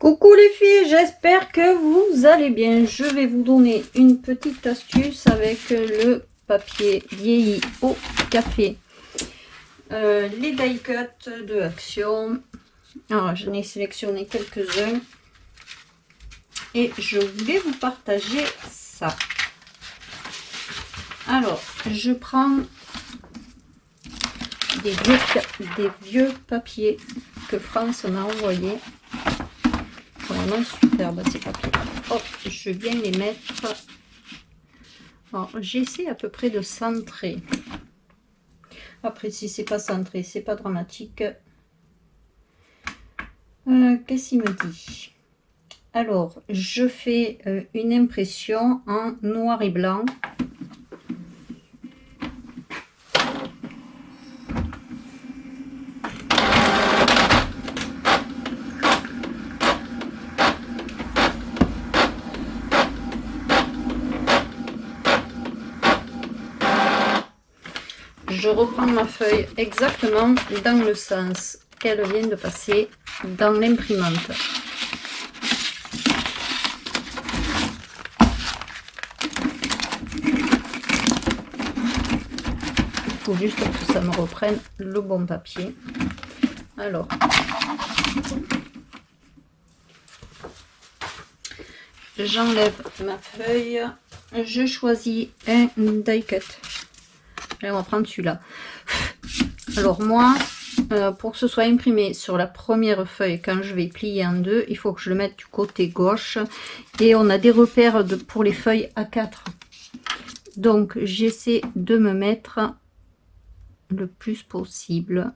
Coucou les filles, j'espère que vous allez bien. Je vais vous donner une petite astuce avec le papier vieilli au café. Les die cuts de Action. Alors, j'en ai sélectionné quelques-uns. Et je voulais vous partager ça. Alors, je prends des vieux papiers que France m'a envoyé. Vraiment superbe ces papiers. Hop, je viens les mettre. Alors, j'essaie à peu près de centrer. Après, si c'est pas centré, c'est pas dramatique. Qu'est-ce qu'il me dit? Alors, je fais une impression en noir et blanc. Je reprends ma feuille exactement dans le sens qu'elle vient de passer dans l'imprimante. Il faut juste que ça me reprenne le bon papier. Alors, j'enlève ma feuille, je choisis un die cut. Allez, on va prendre celui-là. Alors moi, pour que ce soit imprimé sur la première feuille, quand je vais plier en deux, il faut que je le mette du côté gauche. Et on a des repères pour les feuilles A4. Donc j'essaie de me mettre le plus possible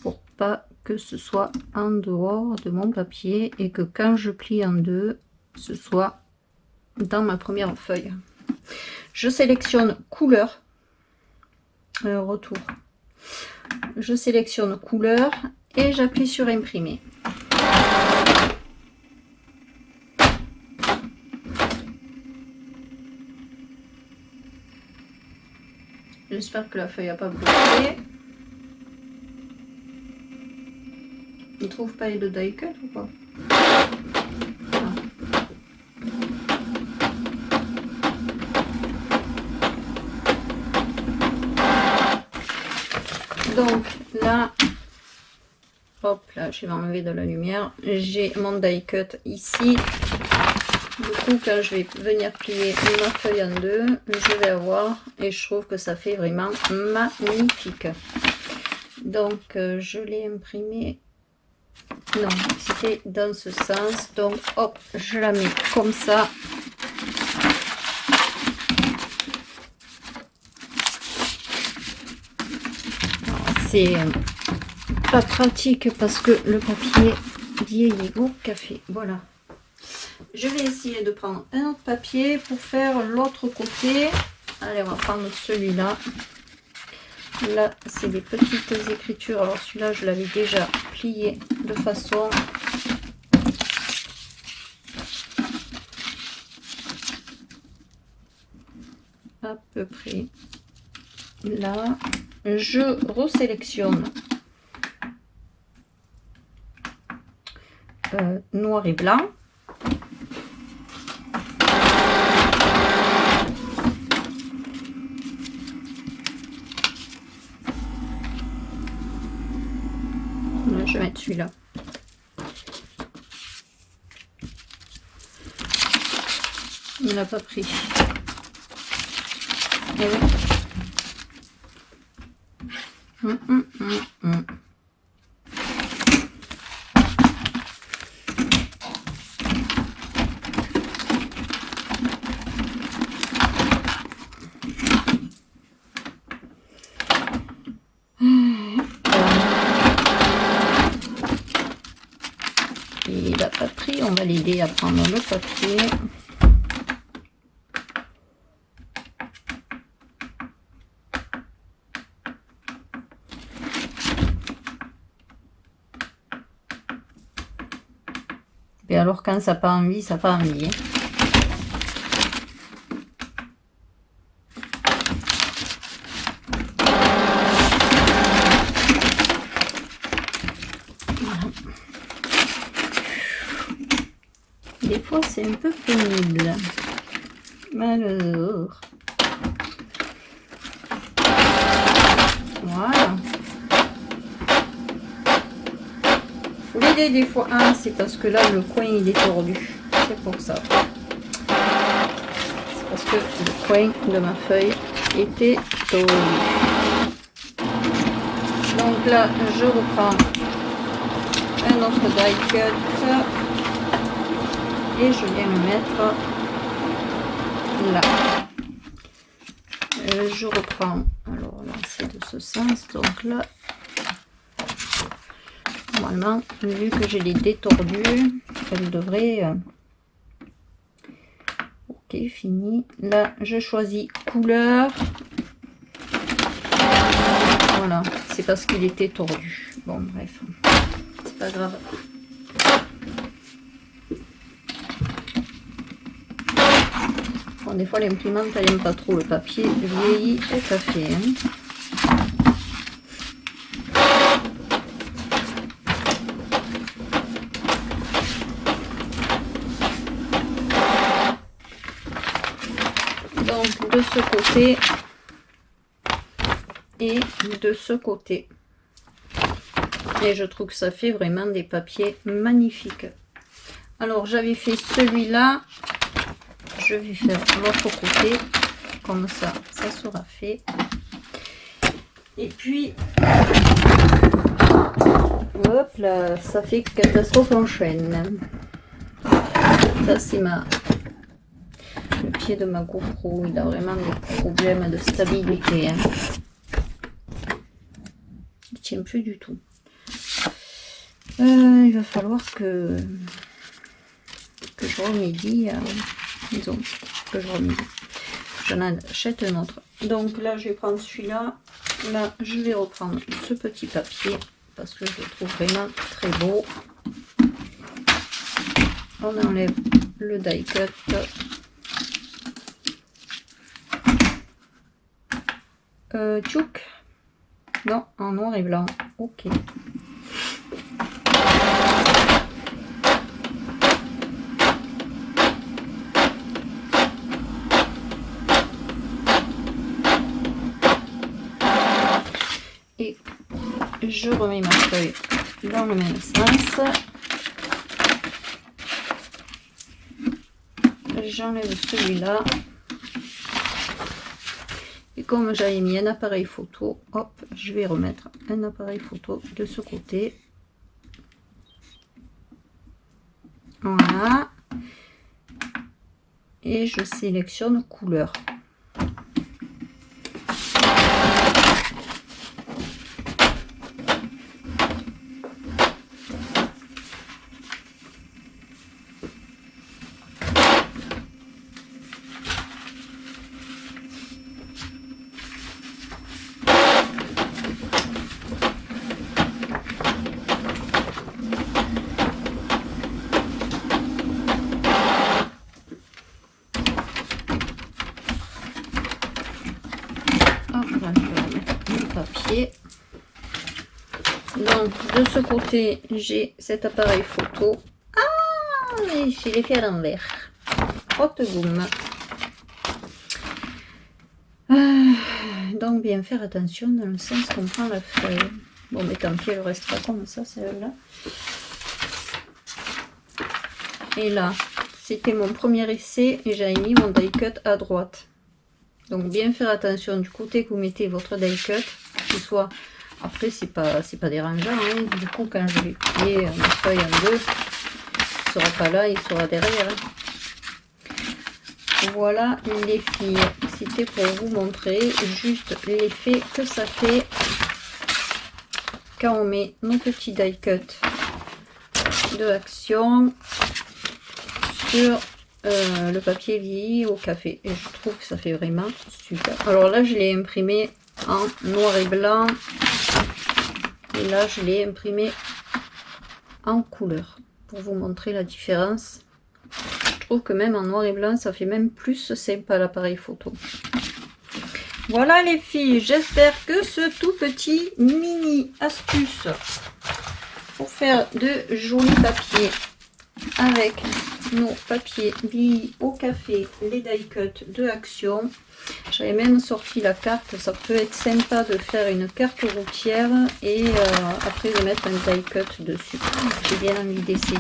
pour pas que ce soit en dehors de mon papier et que quand je plie en deux, ce soit dans ma première feuille. Je sélectionne couleur, retour. Je sélectionne couleur et j'appuie sur imprimer. J'espère que la feuille n'a pas bloqué. On ne trouve pas le die cut ou pas? Donc là, hop là, je vais m'enlever de la lumière. J'ai mon die cut ici. Du coup, quand je vais venir plier ma feuille en deux, je vais avoir, et je trouve que ça fait vraiment magnifique. Donc, je l'ai imprimé. Non, c'était dans ce sens. Donc, hop, je la mets comme ça. C'est pas pratique parce que le papier vieillit au café. Voilà. Je vais essayer de prendre un autre papier pour faire l'autre côté. Allez, on va prendre celui-là. Là, c'est des petites écritures. Alors celui-là, je l'avais déjà plié de façon à peu près là. Je resélectionne noir et blanc. Je vais mettre celui-là. Il n'a pas pris. Et oui. Il n'a pas pris, on va l'aider à prendre le papier. Et alors quand ça n'a pas envie, ça n'a pas envie. Hein. fois c'est un peu pénible. Alors, voilà. Faut l'aider des fois. Ah, c'est parce que là le coin il est tordu. C'est pour ça. C'est parce que le coin de ma feuille était tordu. Donc là, je reprends un autre die cut et je viens le mettre là. Je reprends, alors là c'est de ce sens, donc là, normalement, vu que je l'ai détordu, elle devrait... Ok, fini. Là, je choisis couleur. Voilà, c'est parce qu'il était tordu. Bon, bref, c'est pas grave. Bon, des fois, l'imprimante, elle n'aime pas trop le papier vieilli et café. Hein. Donc, de ce côté et de ce côté. Et je trouve que ça fait vraiment des papiers magnifiques. Alors, j'avais fait celui-là. Je vais faire l'autre côté. Comme ça, ça sera fait. Et puis, hop là, ça fait catastrophe en chaîne. Ça, c'est le pied de ma GoPro. Il a vraiment des problèmes de stabilité. Hein. Il tient plus du tout. Il va falloir que je remédie. Disons, que je remédie. J'en achète un autre. Donc là, je vais prendre celui-là. Là, je vais reprendre ce petit papier parce que je le trouve vraiment très beau. On enlève le die cut. Tchouk. Non, en noir et blanc. Ok. Et je remets ma feuille dans le même sens. J'enlève celui-là. Et comme j'avais mis un appareil photo, hop, je vais remettre un appareil photo de ce côté. Voilà. Et je sélectionne couleur. Donc de ce côté j'ai cet appareil photo. Ah, mais je l'ai fait à l'envers. Hot boom. Donc bien faire attention dans le sens qu'on prend la feuille. Bon mais tant pis, elle restera comme ça celle-là. Et là c'était mon premier essai et j'avais mis mon die cut à droite. Donc bien faire attention du côté que vous mettez votre die cut, qu'il soit... Après c'est pas dérangeant, hein. Du coup quand je vais plier ma feuille en deux, il sera pas là, il sera derrière. Voilà les filles, c'était pour vous montrer juste l'effet que ça fait quand on met nos petits die cut de Action sur le papier vieilli au café. Et je trouve que ça fait vraiment super. Alors là je l'ai imprimé en noir et blanc. Et là, je l'ai imprimé en couleur pour vous montrer la différence. Je trouve que même en noir et blanc, ça fait même plus sympa l'appareil photo. Voilà les filles, j'espère que ce tout petit mini astuce pour faire de jolis papiers avec nos papiers vieillis au café, les die cut de Action. J'avais même sorti la carte, ça peut être sympa de faire une carte routière et après de mettre un die cut dessus. J'ai bien envie d'essayer.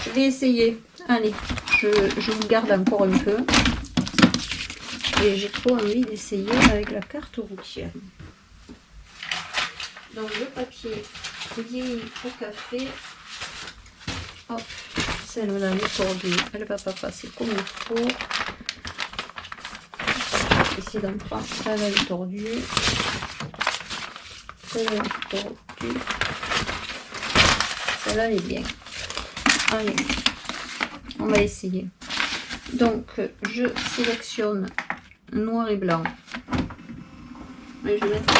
Je vais essayer. Allez, je vous garde encore un peu. Et j'ai trop envie d'essayer avec la carte routière. Donc le papier vieilli au café. Hop, celle-là elle est tordue, elle va pas passer comme il faut. Essayer d'en prendre, celle-là elle est tordue. Celle-là elle est tordue. Celle-là elle est bien. Allez, on va essayer. Donc je sélectionne noir et blanc. Et je vais mettre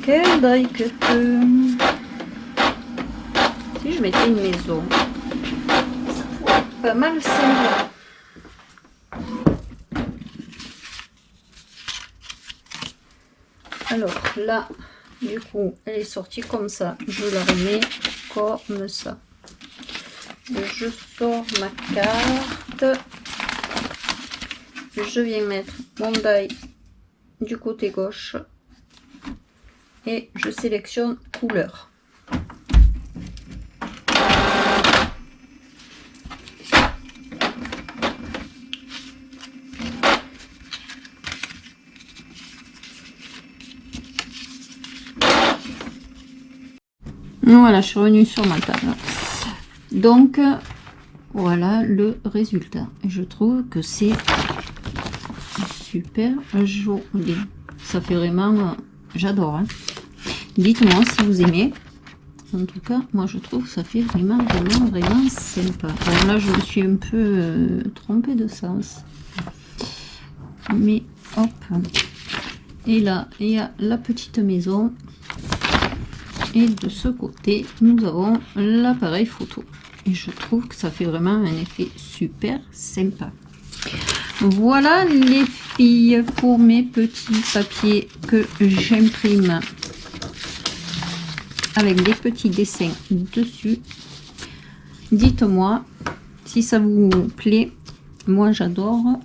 quel die cut. Si je mettais une maison, ça pourrait être pas mal sympa. Alors là, du coup, elle est sortie comme ça. Je la remets comme ça. Je sors ma carte. Je viens mettre mon die du côté gauche. Et je sélectionne couleur. Voilà, je suis revenue sur ma table. Donc, voilà le résultat. Je trouve que c'est super joli. Ça fait vraiment... J'adore. Hein. Dites-moi si vous aimez. En tout cas, moi je trouve que ça fait vraiment sympa. Alors là, je me suis un peu trompée de sens. Mais hop. Et là, il y a la petite maison. Et de ce côté, nous avons l'appareil photo. Et je trouve que ça fait vraiment un effet super sympa. Voilà les filles pour mes petits papiers que j'imprime avec des petits dessins dessus. Dites-moi si ça vous plaît. Moi j'adore.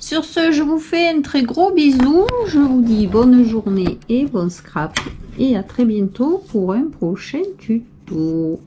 Sur ce, je vous fais un très gros bisou. Je vous dis bonne journée et bon scrap. Et à très bientôt pour un prochain tuto.